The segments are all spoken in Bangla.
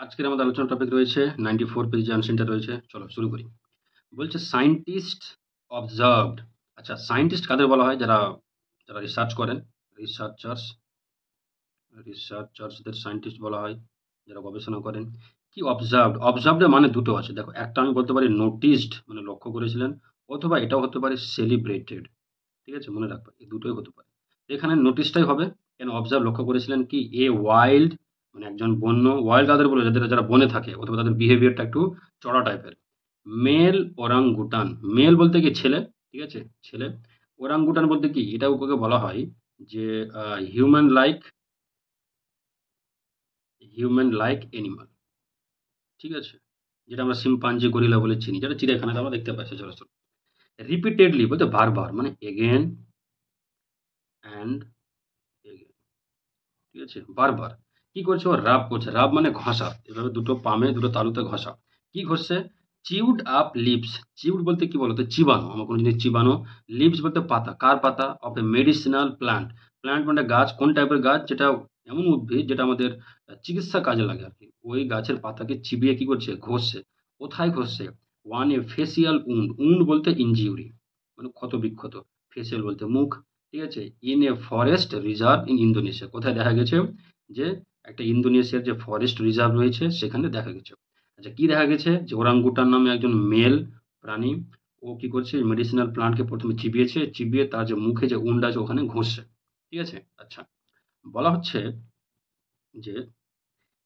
আজকের আমাদের আলোচনার টপিক রয়েছে 94 পেজ যে আনসারটা রয়েছে। চলো শুরু করি। বলছে সায়েন্টিস্ট অবজার্ভড। আচ্ছা, সায়েন্টিস্ট কাদের বলা হয়? যারা যারা রিসার্চ করেন, রিসার্চার্স, রিসার্চার্সদের সায়েন্টিস্ট বলা হয়, যারা গবেষণা করেন। কি অবজার্ভড? অবজার্ভড মানে দুটো আছে, দেখো, একটা আমি বলতে পারি নোটিসড মানে লক্ষ্য করেছিলেন, অথবা এটাও হতে পারে সেলিব্রেটেড। ঠিক আছে, মনে রাখবা এই দুটোই হতে পারে। এখানে নোটিশটাই হবে, কেন অবজার্ভ লক্ষ্য করেছিলেন কি এ ওয়াইল্ড মানে একজন বন্য, ওয়াইল্ড কাদের বলে যাদের যারা বনে থাকে অথবা তাদের বিহেভিয়ারটা একটু চড়া টাইপের। মেল ওরাংগুটান, মেল বলতে কি ছেলে, ঠিক আছে, ছেলে। ওরাংগুটান বলতে কি এটা ওকে বলা হয় যে human like, human like animal, ঠিক আছে, যেটা আমরা শিম্পাঞ্জি গরিলা বলে চিনি, যেটা চিড়িয়াখানাতে আমরা দেখতে পাই সচরাচর। রিপিটেডলি বলতে বারবার মানে এগেন অ্যান্ড এগেন, ঠিক আছে, বারবার। কি করছে ও? রাব করছে। রাব মানে ঘষা, এভাবে দুটো পামে দুটো তালুতে ঘষা। কি ঘষছে? Chewed up leaves. চিউড বলতে কি বলতো? চিবানো, আমার কোনো জিনিস চিবানো। লিভস বলতে পাতা। কার পাতা? Of A medicinal plant. Plant মানে গাছ। কোন টাইপের গাছ? যেটা এমন উদ্ভিদ যেটা আমাদের চিকিৎসা কাজে লাগে আর কি। ওই গাছের পাতাকে চিবিয়ে কি করছে? ঘষছে। কোথায় ঘষছে? ওয়ান এ ফেসিয়াল উন্ড। উন্ড বলতে ইনজিউরি মানে ক্ষত বিক্ষত। ফেসিয়াল বলতে মুখ, ঠিক আছে। In a forest reserve in Indonesia. কোথায় দেখা গেছে? যে একটা ইন্দোনেশিয়ার যে ফরেস্ট রিজার্ভ রয়েছে সেখানে দেখা গেছে। আচ্ছা, কি দেখা গেছে? যে ওরাংগুটান নামে একজন মেল প্রাণী, ও কি করছে? মেডিসিনাল প্লান্টকে প্রথমে চিবিয়েছে, চিবিয়ে তার যে মুখে যে উন্ড আছে ওখানে ঘষছে, ঠিক আছে। আচ্ছা, বলা হচ্ছে যে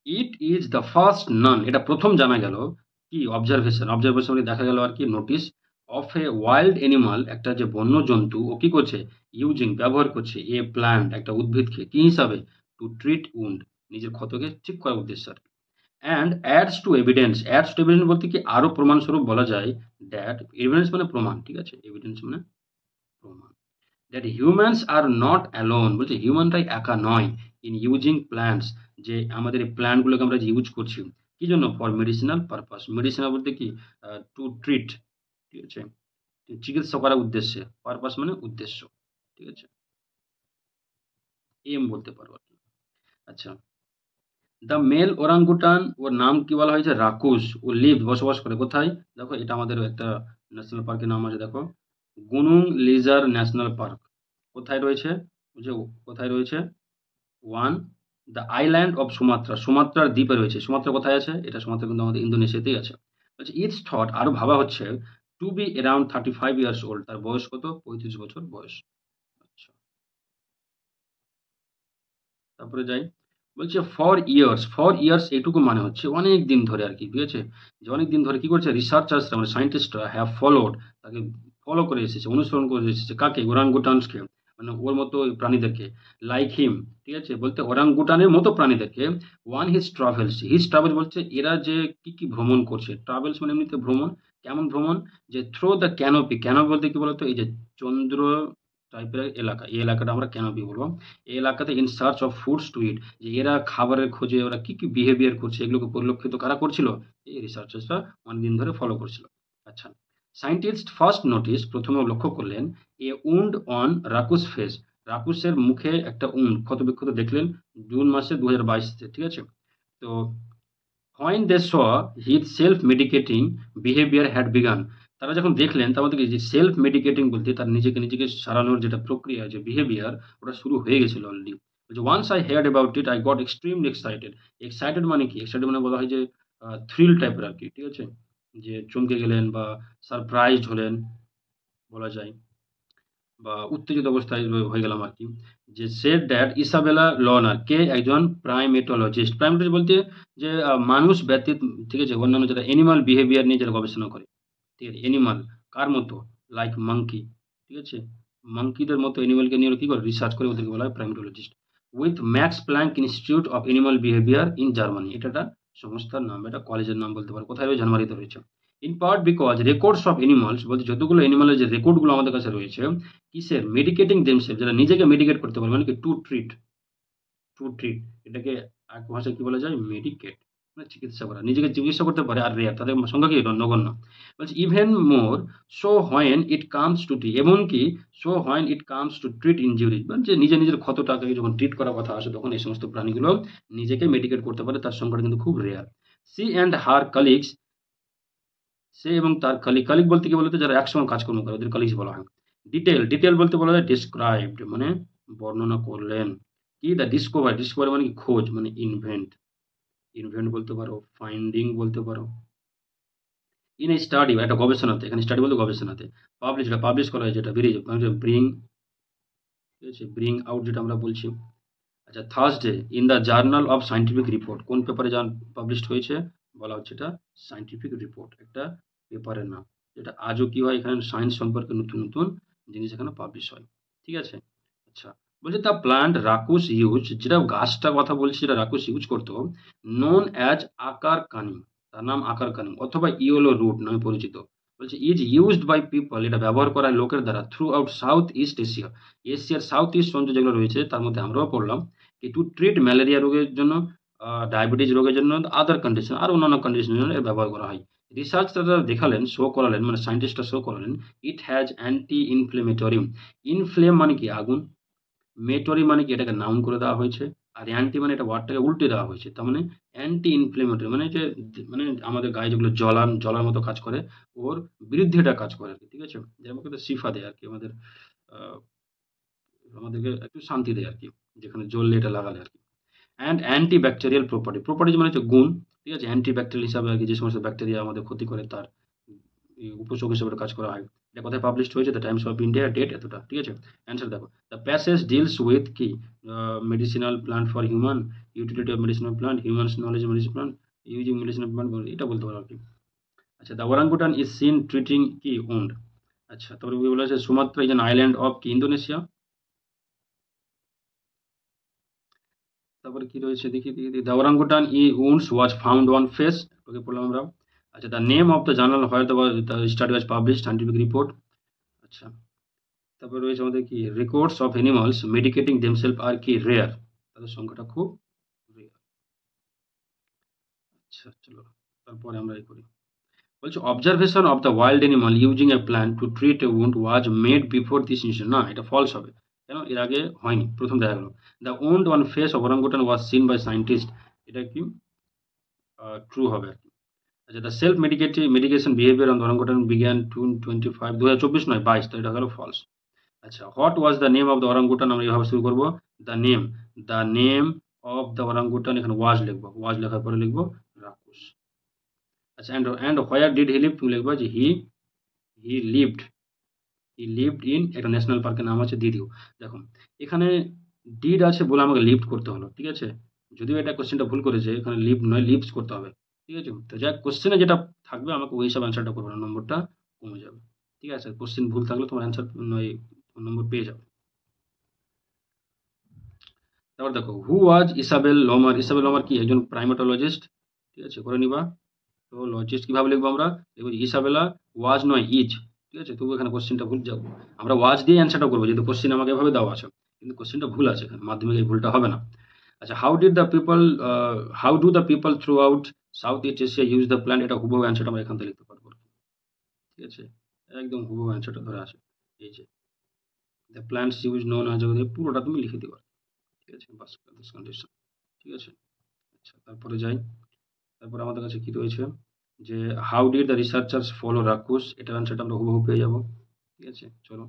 ইট ইজ দ্য ফার্স্ট নান, এটা প্রথম জানা গেল কি অবজারভেশন, অবজারভেশন দেখা গেল আর কি notice of a wild animal, একটা যে বন্য জন্তু ও কি করছে? ইউজিং ব্যবহার করছে এ প্ল্যান্ট একটা উদ্ভিদকে কি হিসাবে? টু ট্রিট উন্ড, নিজের ক্ষতকে ঠিক করার উদ্দেশ্যে আর কি। And adds to evidence, adds to evidence বলতে কি আরো প্রমাণস্বরূপ বলা যায়। দ্যাট এভিডেন্স মানে প্রমাণ, ঠিক আছে, এভিডেন্স মানে প্রমাণ। That humans are not alone, বলছে হিউম্যানরাই একা নয় ইন ইউজিং প্ল্যান্টস, যে আমাদের এই প্ল্যান্টগুলোকে আমরা যে ইউজ করছি কি জন্য? For medicinal purpose. মেডিসিনাল বলতে কি টু ট্রিট, ঠিক আছে, চিকিৎসা করার উদ্দেশ্যে। পারপাস মানে উদ্দেশ্য, ঠিক আছে, এম বলতে পারো আর কি। আচ্ছা, দ্য মেল ওরাংগুটান, ওর নাম কি বলা হয়েছে? রাকুস। ও লিভ বসবাস করে কোথায়? দেখো, এটা আমাদের একটা ন্যাশনাল পার্কের নাম আছে, দেখো, গুনুং লিজার ন্যাশনাল পার্ক। কোথায় রয়েছে? যে কোথায় রয়েছে? One, the island of Sumatra, সুমাত্রার দ্বীপে রয়েছে। সুমাত্রা কোথায় আছে? এটা সুমাত্রা কিন্তু আমাদের ইন্দোনেশিয়াতেই আছে। বলছে ইটস থট, আরো ভাবা হচ্ছে, to be around 35 years old, তার বয়স কত? 35 বছর বয়স। আচ্ছা, তারপরে যাই। বলছে ফর ইয়ার্স, ফর ইয়ার্স এইটুকু মানে হচ্ছে অনেক দিন ধরে আর কি, ঠিক আছে, যে অনেক দিন ধরে কি করছে? রিসার্চার্সরা মানে সায়েন্টিস্টরা হ্যাভ ফলোড, তাকে ফলো করে এসেছে, অনুসরণ করে এসেছে। কাকে? ওরাংগুটানসকে, মানে ওর মতো ওই প্রাণীদেরকে। লাইক হিম, ঠিক আছে, বলতে ওরাংগুটানের মতো প্রাণীদেরকে। One his travels, his travels বলছে এরা যে কি কি ভ্রমণ করছে। ট্রাভেলস মানে এমনিতে ভ্রমণ। কেমন ভ্রমণ? যে থ্রো দ্য ক্যানোপি, ক্যানোপি বলতে কি বলতো? এই যে চন্দ্র টাইপের এলাকা, এই এলাকাটা আমরা ক্যানোপি বলবো। এই এলাকাতে in search of foods to eat, যে এরা খাবারের খোঁজে ওরা কি কি বিহেভিয়ার করছে এগুলোকে পরিলক্ষিত কারা করছিল? এই রিসার্চার্সরা অনেকদিন ধরে ফলো করছিল। আচ্ছা, সায়েন্টিস্ট ফার্স্ট নোটিস, প্রথমে লক্ষ্য করলেন, এ উন্ড অন রাকুস ফেস, রাকুসের মুখে একটা উন্ড ক্ষত বিক্ষত দেখলেন জুন মাসে 2022-তে, ঠিক আছে। তো when they saw his self-medicating behavior had begun, তারা যখন দেখলেন তার মধ্যে যে সেলফ মেডিকেটিং বলতে তার নিজেকে নিজেকে সারানোর যেটা প্রক্রিয়া, যে বিহেভিয়ার, ওটা শুরু হয়ে গেছিল অলরেডি। বলছে once I heard about it I got extremely excited. Excited মানে কি? এক্সাইটেড মানে বলা হয় যে থ্রিল টাইপের আর কি, ঠিক আছে, যে চমকে গেলেন বা সারপ্রাইজড হলেন বলা যায়, বা উত্তেজিত অবস্থায় হয়ে গেলাম আর কি। যে সেড দ্যাট ইসাবেলা লর্নার, কে? একজন প্রাইমেটোলজিস্ট। প্রাইমেটোলজি বলতে যে মানুষ ব্যতীত, ঠিক আছে, অন্যান্য যারা অ্যানিমাল বিহেভিয়ার নিয়ে যারা গবেষণা করে, ঠিক আছে, অ্যানিমাল কার মতো? লাইক মাঙ্কি, ঠিক আছে, মাঙ্কিদের মতো অ্যানিমালকে নিয়ে কি করে? রিসার্চ করে, ওদেরকে বলা হয় primatologist. With Max Planck Institute of Animal Behaviour in Germany, এটা একটা সংস্থার নাম, এটা কলেজের নাম বলতে পারো। কোথায় রয়েছে? জার্মানিতে রয়েছে। In part because records of animals, বলতে যতগুলো অ্যানিমালের যে রেকর্ডগুলো আমাদের কাছে রয়েছে, কিসের? মেডিকেটিং দেমসেলফ, যারা নিজেকে মেডিকেট করতে পারে, মানে কি টু ট্রিট, টু ট্রিট, এটাকে এক ভাষায় কি বলা যায়? মেডিকেট, মানে চিকিৎসা করা, নিজেকে চিকিৎসা করতে পারে। আর রেয়ার, তাদের সংখ্যা কি? নগণ্য। বলছে even more so when it comes to treat, এমনকি so when it comes to treat injuries, মানে যে নিজের নিজের ক্ষতটাকে যখন ট্রিট করার কথা আসে তখন এই সমস্ত প্রাণীগুলো নিজেকে মেডিকেট করতে পারে, তার সংখ্যাটা কিন্তু খুব rare. She and her colleagues, সে এবং তার কলিগ বলতে কি বলতে যারা একসঙ্গে কাজকর্ম করে ওদের কলিগস বলা হয়। ডিটেল বলতে বলা হয় ডিসক্রাইবড, মানে বর্ণনা করলেন। কি দ্য ডিসকভারি মানে কি খোঁজ, মানে ইনভেন্ট বলতে পারো, ফাইন্ডিং বলতে পারো। ইন এ স্টাডি, একটা গবেষণাতে, এখানে স্টাডি বলতে গবেষণাতে। পাবলিশ, এটা পাবলিশ করা হয়, যেটা বেরিয়ে ব্রিং, ঠিক আছে, ব্রিং আউট যেটা আমরা বলছি। আচ্ছা, Thursday in the journal of scientific report, কোন পেপারে পাবলিশ হয়েছে, বলা হচ্ছে এটা সায়েন্টিফিক রিপোর্ট, একটা পেপারের নাম। যেটা আজও কি হয়, এখানে সায়েন্স সম্পর্কে নতুন নতুন জিনিস এখানে পাবলিশ হয়, ঠিক আছে। আচ্ছা, বলছে দ্য প্লান্ট রাকুস ইউজ, যেটা গাছটার কথা বলছি, যেটা রাকুস ইউজ করতো, নোন অ্যাজ আকার কানিং, তার নাম আকার কানিং, অথবা ইয়েলো রুট নামে পরিচিত। বলছে ইজ ইউজড বাই পিপল, এটা ব্যবহার করা হয় লোকের দ্বারা, through out south east Asia, এশিয়ার সাউথ ইস্ট অঞ্চল যেগুলো রয়েছে তার মধ্যে আমরাও পড়লাম, কি টু ট্রিট ম্যালেরিয়া রোগের জন্য, ডায়াবেটিস রোগের জন্য, আদার কন্ডিশন, আর অন্যান্য কন্ডিশনের জন্য এর ব্যবহার করা হয়। রিসার্চ তারা দেখালেন, শো করালেন, মানে সায়েন্টিস্টরা শো করালেন, it has anti inflammatory, inflame মানে কি আগুন, মেটরি মানে কি এটাকে নাউন করে দেওয়া হয়েছে, আর অ্যান্টি মানে এটা ওয়ার্ডটাকে উল্টে দেওয়া হয়েছে, তার মানে অ্যান্টি ইনফ্লেমেটরি মানে যে, মানে আমাদের গায়ে যেগুলো জ্বলার মতো কাজ করে, ওর বিরুদ্ধে এটা কাজ করে আর কি, ঠিক আছে। যেমন কিন্তু শিফা দেয় আর কি, আহ, আমাদেরকে একটু শান্তি দেয় আর কি, যেখানে জ্বললে এটা লাগালে আর কি। অ্যান্ড অ্যান্টি ব্যাকটেরিয়াল প্রপার্টি মানে হচ্ছে গুণ, ঠিক আছে। অ্যান্টি ব্যাকটেরিয়াল হিসাবে আর কি, যে সমস্ত ব্যাকটেরিয়া আমাদের ক্ষতি করে তার উপসর্গ হিসেবে কাজ করা হয়। এটা কোথায় পাবলিশ হয়েছে, the Times of India, date এতটা, ঠিক আছে। অ্যান্সার দেখো, দ্য প্যাসেজ ডিলস উইথ কি, medicinal plant for human, utility of medicinal plant, humans knowledge medicinal plant, using medicinal plant, এটা বলতে পারো আর কি। আচ্ছা, the orangutan is seen treating কি ওন্ড। আচ্ছা, তারপরে বলা আছে Sumatra is an island of কি, ইন্দোনেশিয়া। তারপরে কি রয়েছে দেখি দ্য ওরাঙ্গুটান ই wounds was found on face, ওকে পড়লাম আমরা। আচ্ছা, the name of the journal where the study was publish, scientific report. আচ্ছা, তারপরে রয়েছে আমাদের কি রেকর্ডস অফ অ্যানিমালস মেডিকেটিং দেমসেলফ আর কি রেয়ার, তাদের সংখ্যাটা খুব রেয়ার। আচ্ছা, চলো তারপরে আমরা এই করি। বলছে observation of the wild animal using a plan to treat A wound was made before this incident, না এটা ফলস হবে, কেন এর আগে হয়নি, প্রথম দেখা গেল। The wound on face of orangutan was seen by scientist, এটা কি ট্রু হবে আর কি। আচ্ছা, the self medication behaviour on orangutan বিজ্ঞান 225, 2024 নয় 22, তো এটা হলো ফলস। আচ্ছা, what was the name of the orangutan, আমরা এইভাবে শুরু করবো, the name of the orangutan, এখানে ওয়াজ লিখবো, ওয়াজ লেখার পরে লিখবো রাকুস। আচ্ছা, and where did he live, তুমি লিখবা যে হি লিভড ইন একটা ন্যাশনাল পার্কের নাম আছে দিদিও। দেখো, এখানে ডিড আছে বলে আমাকে লিফট করতে হলো, ঠিক আছে। যদিও এটা কোশ্চেনটা ভুল করেছে, এখানে লিভ নয় লিভস করতে হবে, ঠিক আছে। তো যাক, কোশ্চেনে যেটা থাকবে আমাকে ওই হিসাবে অ্যান্সারটা করবে না, নম্বরটা কমে যাবে, ঠিক আছে। কোশ্চেন ভুল থাকলে তোমার অ্যান্সার নয় নম্বর পেয়ে যাবে। তারপর দেখো, হু ওয়াজ ইসাবেল লোমার, ইসাবেল লোমার কি একজন প্রাইমেটোলজিস্ট, ঠিক আছে, করে নিবা। তো লজিস্ট কিভাবে লিখবো আমরা, দেখবো যে ইসাবেলা ওয়াজ নয় ইজ, ঠিক আছে। তবু এখানে কোশ্চেনটা ভুল যাবো, আমরা ওয়াজ দিয়ে অ্যান্সারটা করবো, যেহেতু কোশ্চেন আমাকে এভাবে দেওয়া আছে, কিন্তু কোশ্চেনটা ভুল আছে এখানে, মাধ্যমিক এই ভুলটা হবে না। আচ্ছা, how do the people through out south east Asia use the plant, এটা হুবহু অ্যান্সারটা আমরা এখান থেকে লিখতে পারবো, ঠিক আছে। একদম হুবহু অ্যান্সারটা ধরে আছে, এই যে দ্য প্ল্যান্টস ইউজ নোন আজ, পুরোটা তুমি লিখে দিবা, ঠিক আছে, বাস কন্ডিশন, ঠিক আছে। আচ্ছা, তারপরে যাই। তারপর আমাদের কাছে কি রয়েছে, যে how did the researchers follow Rakus, এটার অ্যান্সারটা আমরা হুবহু পেয়ে যাবো, ঠিক আছে। চলো,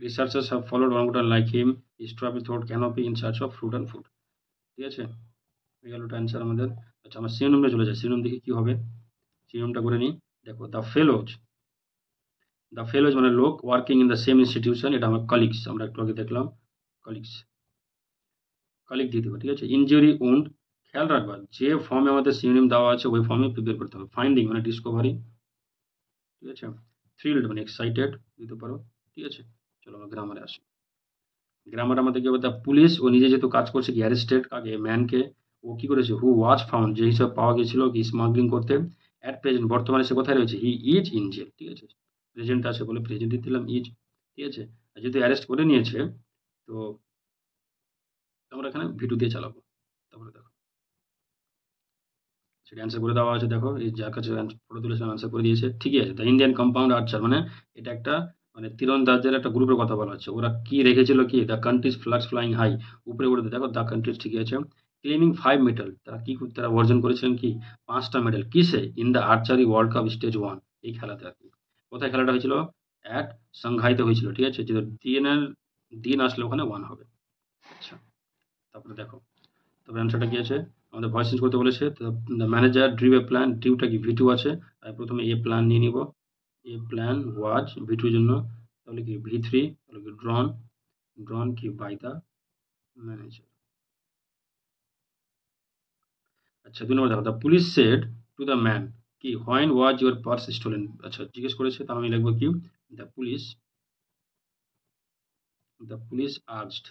researchers have followed orangutan like him strawberry throat canopy in search of fruit and food, ঠিক আছে। হয়ে গেল অ্যান্সার আমাদের। আচ্ছা, আমরা সিনোনিমে চলে যাই, সিনোনিম দেখি কি হবে, সিনোনিমটা করে নিই। দেখো, দ্য ফেলোজ মানে লোক, working in the same institution, এটা আমার কলিগস, আমরা একটু আগে দেখলাম, কলিগস, কলিগ দিয়ে দেবো, ঠিক আছে। ইনজুরি উন্ড, খেয়াল রাখবা যে ফর্মে আমাদের সিনোনিম দেওয়া আছে ওই ফর্মে প্রিপেয়ার করতে হবে। ফাইন্ডিং মানে ডিসকভারি, ঠিক আছে। থ্রিলড মানে এক্সাইটেড দিতে পারো, ঠিক আছে। চলো আমরা গ্রামারে আসি। গ্রামার আমাদের কি হবে, দ্য পুলিশ, ও নিজে যেহেতু কাজ করছে, কি অ্যারেস্টেড কাকে, ম্যানকে, ও কি করেছে, হু ওয়াজ ফাউন্ড, যে হিসাবে পাওয়া গেছিল কি স্মাগলিং করতে, অ্যাট প্রেজেন্ট বর্তমানে সে কোথায় রয়েছে, হি ইজ ইন জেল, ঠিক আছে। প্রেজেন্ট আছে বলে প্রেজেন্ট দিলাম ইজ, ঠিক আছে। আর যেহেতু অ্যারেস্ট করে নিয়েছে, তো আমরা এখানে ভিডিও দিয়ে চালাবো। তারপরে দেখো, সেটা অ্যান্সার করে দেওয়া আছে, দেখো এই যার কাছে ফটো তুলেছিলাম অ্যান্সার করে দিয়েছে। ঠিকই আছে, দ্য ইন্ডিয়ান কম্পাউন্ড আর্চার মানে এটা একটা মানে তীরন্দাজের একটা গ্রুপের কথা বলা হচ্ছে। ওরা কি রেখেছিল, কি দ্য কান্ট্রিজ ফ্লাগস ফ্লাইং হাই, উপরে উঠে দেখো দ্য কান্ট্রিজ, ঠিকই আছে। ক্লেমিং 5 মেডেল, তারা কি তারা অর্জন করেছিলেন কি 5টা মেডেল, কিসে, in the archery world cup stage 1, এই খেলাতে আর কি। কোথায় খেলাটা হয়েছিল, অ্যাট সাংহাইতে হয়েছিল, ঠিক আছে। যে দিনের দিন আসলে ওখানে 1 হবে। আচ্ছা, তারপরে দেখো, তারপরে অ্যান্সারটা কি আছে, আমাদের ভয়েস চেঞ্জ করতে বলেছে। তো the manager drew a plan, ড্রিউটা কি ভি2 আছে, তাই প্রথমে এ প্ল্যান নিয়ে নিব। এ প্ল্যান ওয়াজ ভি2 জন্য, তাহলে কি ভি3, তাহলে কি ড্রন, ড্রন কি বাই দ্য ম্যানেজার। আচ্ছা, 2 নম্বর দেখো, the police said to the man, কি when was your purse stolen, আচ্ছা জিজ্ঞেস করেছে, তাহলে আমি লিখবো কি the police, the police asked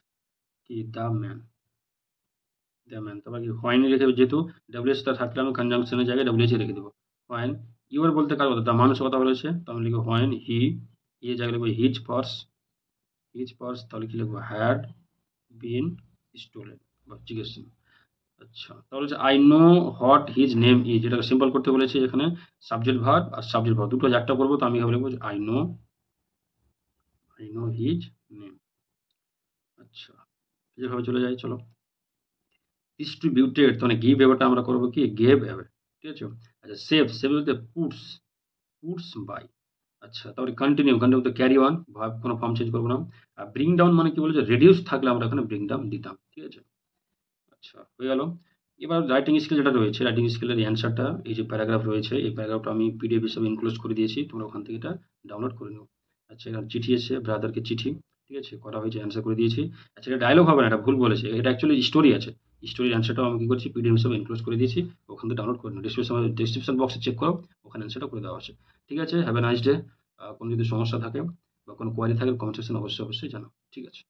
কি দ্য ম্যান, তারপর কি হোয়েন রেখে, যেহেতু ডাব্লিউএস টা থাকলে আমি কনজাংশনের জায়গায় ডাব্লিউএস রেখে দেবো। হোয়েন ইউর বলতে কার কথা, দ্য মানুষের কথা বলেছে, তো আমি লিখবো হোয়েন হি, এই জায়গায় লিখবো হিজ পার্স, তাহলে কি লিখবো হ্যাড বিন স্টোলেন বা জিজ্ঞেস। আচ্ছা, তাহলে হচ্ছে I know what his name is, যেটাকে সিম্পল করতে বলেছে এখানে, সাবজেক্ট ভার্ব আর সাবজেক্ট ভার্ব দুটো একটা করবো, তো আমি এভাবে লিখবো আই নো হিজ নেম। আচ্ছা, যেভাবে চলে যাই, চলো। ডিস্ট্রিবিউটেড, মানে গিভ এবারটা আমরা করবো কি গেভ এবার, ঠিক আছে। আচ্ছা, সেভ বলতে পুটস বাই। আচ্ছা, তারপরে কন্টিনিউ তো ক্যারি অন, ভার্ব কোনো ফর্ম চেঞ্জ করবো না। আর ব্রিং ডাউন মানে কি বলেছে, রেডিউস থাকলে আমরা এখানে ব্রিং ডাউন দিতাম, ঠিক আছে। আচ্ছা, হয়ে গেল। এবার রাইটিং স্কিল যেটা রয়েছে, রাইটিং স্কিলের অ্যান্সারটা, এই যে প্যারাগ্রাফ রয়েছে, এই প্যারাগ্রাফটা আমি পিডিএফ হিসেবে ইনক্লোজ করে দিয়েছি, তোমরা ওখান থেকে এটা ডাউনলোড করে নিও। আচ্ছা, এখানে চিঠি এসে ব্রাদারকে চিঠি, ঠিক আছে, করা হয়েছে, অ্যান্সার করে দিয়েছি। আচ্ছা, এটা ডায়লগ হবে না, এটা ভুল বলেছে, এটা অ্যাকচুয়ালি স্টোরি আছে। স্টোরির অ্যান্সারটাও আমি কি করছি, পিডিএফ হিসেবে ইনক্লোজ করে দিয়েছি, ওখান থেকে ডাউনলোড করে নিও। ডিসক্রিপশন বক্সে চেক করো, ওখানে অ্যান্সারটা করে দেওয়া আছে। ঠিক আছে, হ্যাভ এ নাইস ডে। কোনো যদি সমস্যা থাকে বা কোনো কোয়ারি থাকে কমেন্ট সেকশনে অবশ্যই জানাও, ঠিক আছে।